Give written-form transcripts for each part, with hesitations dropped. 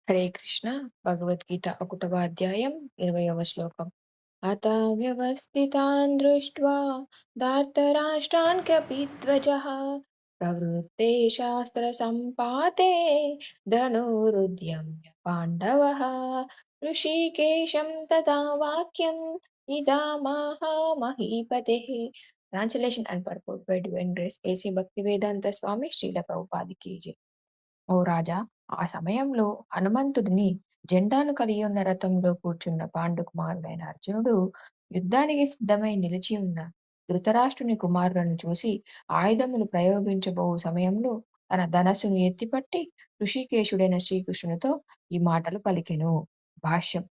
హరే కృష్ణ. భగవద్గీత 1వ అధ్యాయం 20వ శ్లోకం. అత వ్యవస్థితాన్ దృష్ట్వా ధార్తరాష్ట్రాన్ కపిధ్వజః ప్రవృత్తే శాస్త్ర సంపాతే ధనురుద్యమ్య పాండవః ఋషికేశం తదా వాక్యం ఇదామాహ మహీపతే. Translation and purport by Divine Grace AC Bhaktivedanta Swami Srila Prabhupada ki jai. ఓ రాజా, ఆ సమయంలో హనుమంతుడిని జెండాను కలిగి ఉన్న రథంలో కూర్చున్న పాండుకుమారుడైన అర్జునుడు యుద్ధానికి సిద్ధమై నిలిచి ఉన్న ధృతరాష్ట్రుని కుమారులను చూసి ఆయుధములు ప్రయోగించబో సమయంలో తన ధనస్సును ఎత్తిపట్టి ఋషికేశుడైన శ్రీకృష్ణునితో ఈ మాటలు పలికెను. భాష్యం: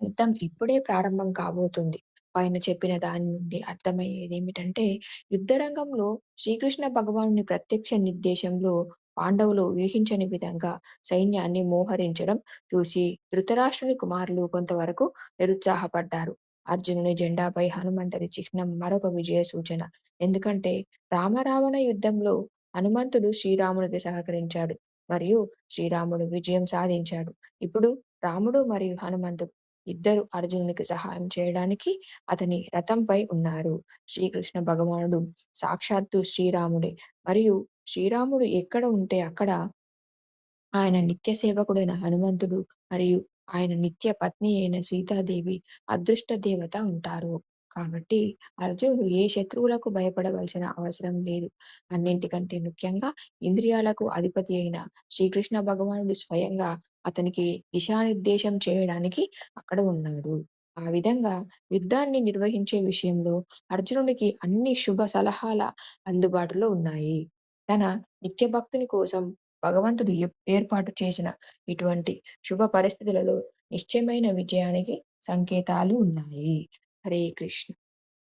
యుద్ధం ఇప్పుడే ప్రారంభం కాబోతుంది. పైన చెప్పిన దాని నుండి అర్థమయ్యేదేమిటంటే, యుద్ధరంగంలో శ్రీకృష్ణ భగవానుని ప్రత్యక్ష నిర్దేశంలో పాండవులు ఊహించని విధంగా సైన్యాన్ని మోహరించడం చూసి ధృతరాష్ట్రుని కుమారులు కొంతవరకు నిరుత్సాహపడ్డారు. అర్జునుని జెండాపై హనుమంతుడి చిహ్నం మరొక విజయ సూచన. ఎందుకంటే రామరావణ యుద్ధంలో హనుమంతుడు శ్రీరామునికి సహకరించాడు మరియు శ్రీరాముడు విజయం సాధించాడు. ఇప్పుడు రాముడు మరియు హనుమంతుడు ఇద్దరు అర్జునునికి సహాయం చేయడానికి అతని రథంపై ఉన్నారు. శ్రీకృష్ణ భగవానుడు సాక్షాత్తు శ్రీరాముడే మరియు శ్రీరాముడు ఎక్కడ ఉంటే అక్కడ ఆయన నిత్య సేవకుడైన హనుమంతుడు మరియు ఆయన నిత్య పత్ని అయిన సీతాదేవి అదృష్ట దేవత ఉంటారు. కాబట్టి అర్జునుడు ఏ శత్రువులకు భయపడవలసిన అవసరం లేదు. అన్నింటికంటే ముఖ్యంగా ఇంద్రియాలకు అధిపతి అయిన శ్రీకృష్ణ భగవానుడు స్వయంగా అతనికి దిశానిర్దేశం చేయడానికి అక్కడ ఉన్నాడు. ఆ విధంగా యుద్ధాన్ని నిర్వహించే విషయంలో అర్జునుడికి అన్ని శుభ సలహాల అందుబాటులో ఉన్నాయి. తన నిత్య భక్తుని కోసం భగవంతుడు ఏర్పాటు చేసిన ఇటువంటి శుభ పరిస్థితులలో నిశ్చయమైన విజయానికి సంకేతాలు ఉన్నాయి. హరే కృష్ణ.